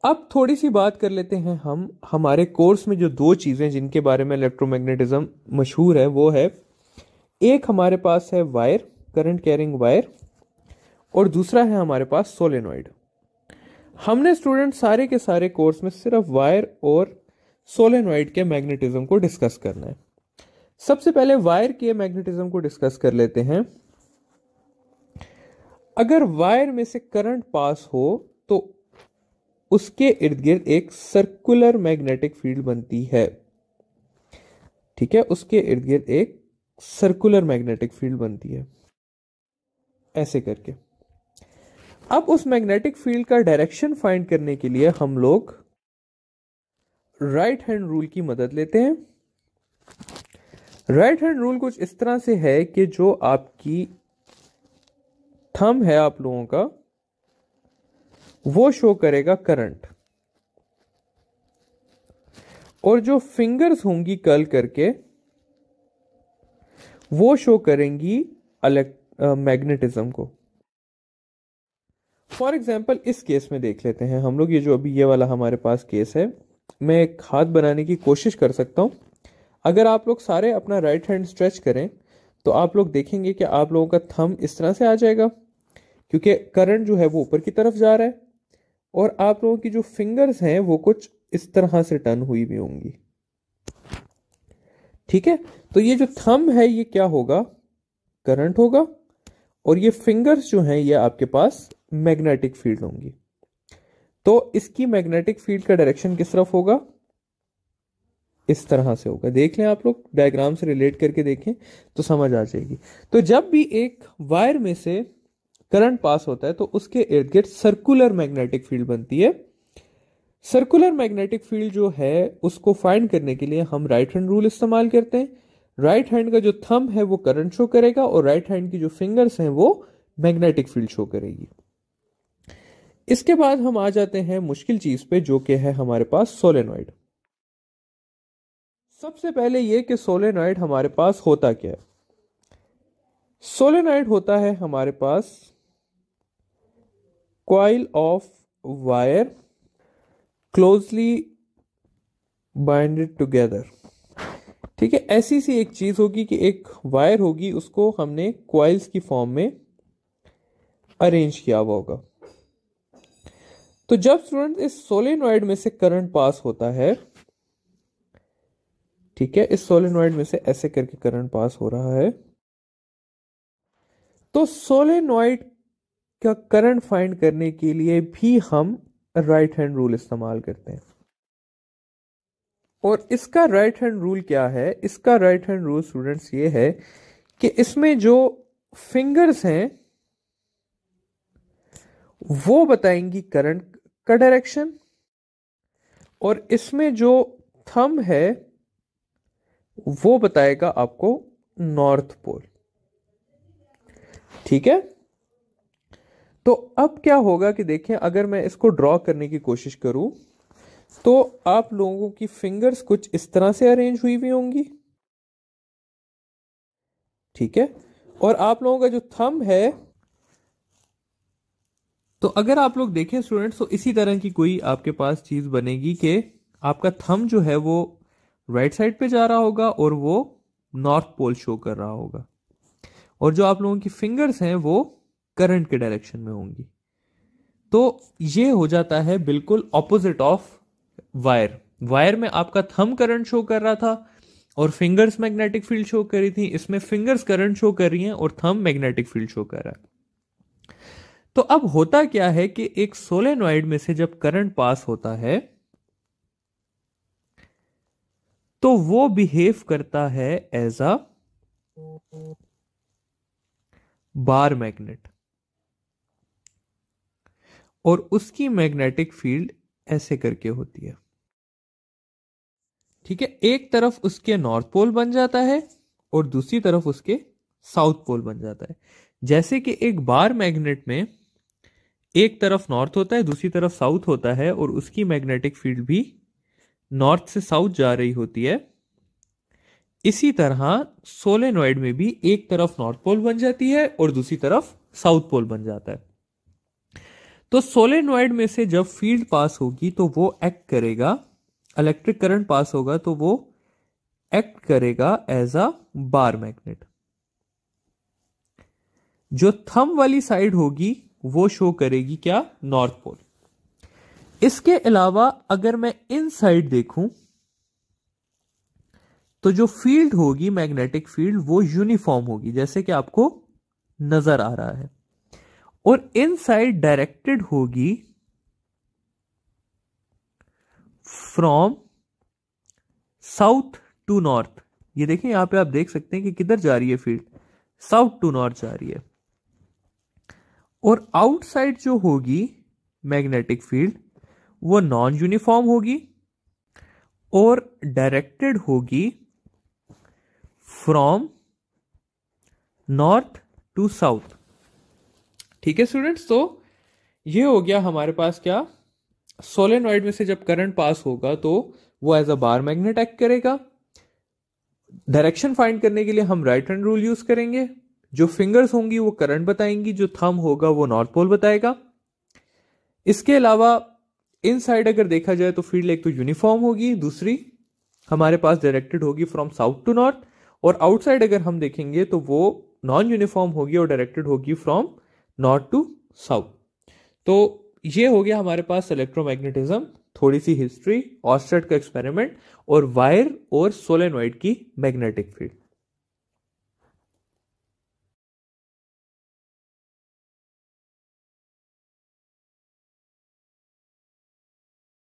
अब थोड़ी सी बात कर लेते हैं हम हमारे कोर्स में जो दो चीज़ें जिनके बारे में इलेक्ट्रोमैग्नेटिज्म मशहूर है वो है, एक हमारे पास है वायर, करंट कैरिंग वायर, और दूसरा है हमारे पास सोलेनॉइड। हमने स्टूडेंट सारे के सारे कोर्स में सिर्फ वायर और सोलेनॉइड के मैग्नेटिज्म को डिस्कस करना है। सबसे पहले वायर के मैग्नेटिज्म को डिस्कस कर लेते हैं। अगर वायर में से करंट पास हो तो उसके इर्द गिर्द एक सर्कुलर मैग्नेटिक फील्ड बनती है। ठीक है, उसके इर्द गिर्द एक सर्कुलर मैग्नेटिक फील्ड बनती है ऐसे करके। अब उस मैग्नेटिक फील्ड का डायरेक्शन फाइंड करने के लिए हम लोग राइट हैंड रूल की मदद लेते हैं। राइट हैंड रूल कुछ इस तरह से है कि जो आपकी थंब है आप लोगों का, वो शो करेगा करंट, और जो फिंगर्स होंगी कर्ल करके वो शो करेंगी मैग्नेटिज्म को। फॉर एग्जाम्पल इस केस में देख लेते हैं हम लोग, ये जो अभी ये वाला हमारे पास केस है, मैं एक हाथ बनाने की कोशिश कर सकता हूं। अगर आप लोग सारे अपना राइट हैंड स्ट्रेच करें तो आप लोग देखेंगे कि आप लोगों का थंब इस तरह से आ जाएगा, क्योंकि करंट जो है वो ऊपर की तरफ जा रहा है, और आप लोगों की जो फिंगर्स हैं वो कुछ इस तरह से टर्न हुई भी होंगी। ठीक है, तो ये जो थंब है ये क्या होगा, करंट होगा, और ये फिंगर्स जो हैं ये आपके पास मैग्नेटिक फील्ड होंगी। तो इसकी मैग्नेटिक फील्ड का डायरेक्शन किस तरफ होगा, इस तरह से होगा। देख लें आप लोग, डायग्राम से रिलेट करके देखें तो समझ आ जाएगी। तो जब भी एक वायर में से करंट पास होता है तो उसके इर्द गिर्द सर्कुलर मैग्नेटिक फील्ड बनती है। सर्कुलर मैग्नेटिक फील्ड जो है उसको फाइंड करने के लिए हम राइट हैंड रूल इस्तेमाल करते हैं। राइट हैंड का जो थंब है वो करंट शो करेगा, और राइट हैंड की जो फिंगर्स हैं वो मैग्नेटिक फील्ड शो करेगी। इसके बाद हम आ जाते हैं मुश्किल चीज पे, जो कि है हमारे पास सोलेनॉइड। सबसे पहले ये कि सोलेनॉइड हमारे पास होता क्या है। सोलेनॉइड होता है हमारे पास coil of wire closely binded together. ठीक है, ऐसी सी एक चीज होगी कि एक वायर होगी, उसको हमने कॉइल्स की फॉर्म में अरेंज किया हुआ होगा। तो जब स्टूडेंट इस सोलेनॉइड में से करंट पास होता है, ठीक है, इस सोलेनॉइड में से ऐसे करके करंट पास हो रहा है, तो सोलेनॉइड का करंट फाइंड करने के लिए भी हम राइट हैंड रूल इस्तेमाल करते हैं। और इसका राइट हैंड रूल क्या है, इसका राइट हैंड रूल स्टूडेंट्स ये है कि इसमें जो फिंगर्स हैं वो बताएंगी करंट का डायरेक्शन, और इसमें जो थंब है वो बताएगा आपको नॉर्थ पोल। ठीक है, तो अब क्या होगा कि देखें, अगर मैं इसको ड्रॉ करने की कोशिश करूं तो आप लोगों की फिंगर्स कुछ इस तरह से अरेंज हुई हुई होंगी। ठीक है, और आप लोगों का जो थंब है, तो अगर आप लोग देखें स्टूडेंट्स तो इसी तरह की कोई आपके पास चीज बनेगी कि आपका थंब जो है वो राइट साइड पे जा रहा होगा और वो नॉर्थ पोल शो कर रहा होगा, और जो आप लोगों की फिंगर्स हैं वो करंट के डायरेक्शन में होंगी। तो ये हो जाता है बिल्कुल ऑपोजिट ऑफ वायर। वायर में आपका थंब करंट शो कर रहा था और फिंगर्स मैग्नेटिक फील्ड शो कर रही थी, इसमें फिंगर्स करंट शो कर रही हैं और थंब मैग्नेटिक फील्ड शो कर रहा है। तो अब होता क्या है कि एक सोलेनॉइड में से जब करंट पास होता है तो वो बिहेव करता है एज अ बार मैग्नेट, और उसकी मैग्नेटिक फील्ड ऐसे करके होती है। ठीक है, एक तरफ उसके नॉर्थ पोल बन जाता है और दूसरी तरफ उसके साउथ पोल बन जाता है। जैसे कि एक बार मैग्नेट में एक तरफ नॉर्थ होता है, दूसरी तरफ साउथ होता है, और उसकी मैग्नेटिक फील्ड भी नॉर्थ से साउथ जा रही होती है, इसी तरह सोलेनॉइड में भी एक तरफ नॉर्थ पोल बन जाती है और दूसरी तरफ साउथ पोल बन जाता है। तो सोलेनॉइड में से जब फील्ड पास होगी तो वो एक्ट करेगा, इलेक्ट्रिक करंट पास होगा तो वो एक्ट करेगा एज अ बार मैग्नेट। जो थंब वाली साइड होगी वो शो करेगी क्या, नॉर्थ पोल। इसके अलावा अगर मैं इन साइड देखूं तो जो फील्ड होगी, मैग्नेटिक फील्ड, वो यूनिफॉर्म होगी जैसे कि आपको नजर आ रहा है, और इन साइड डायरेक्टेड होगी फ्रॉम साउथ टू नॉर्थ। ये देखिए यहां पे आप देख सकते हैं कि किधर जा रही है फील्ड, साउथ टू नॉर्थ जा रही है। और आउटसाइड जो होगी मैग्नेटिक फील्ड वो नॉन यूनिफॉर्म होगी और डायरेक्टेड होगी फ्रॉम नॉर्थ टू साउथ। ठीक है स्टूडेंट्स, तो ये हो गया हमारे पास क्या, सोलेनॉइड में से जब करंट पास होगा तो वो as a bar magnet act करेगा। डायरेक्शन फाइंड करने के लिए हम राइट हैंड रूल यूज करेंगे। जो फिंगर्स होंगी वो करंट बताएंगी, जो थंब होगा वो नॉर्थ पोल बताएगा। इसके अलावा इनसाइड अगर देखा जाए तो फील्ड एक तो यूनिफॉर्म होगी, दूसरी हमारे पास डायरेक्टेड होगी फ्रॉम साउथ टू नॉर्थ, और आउटसाइड अगर हम देखेंगे तो वो नॉन यूनिफॉर्म होगी और डायरेक्टेड होगी फ्रॉम नॉर्थ टू साउथ। तो ये हो गया हमारे पास इलेक्ट्रोमैग्नेटिज्म, थोड़ी सी हिस्ट्री, ऑर्स्टेड का एक्सपेरिमेंट, और वायर और सोलेनॉइड की मैग्नेटिक फील्ड।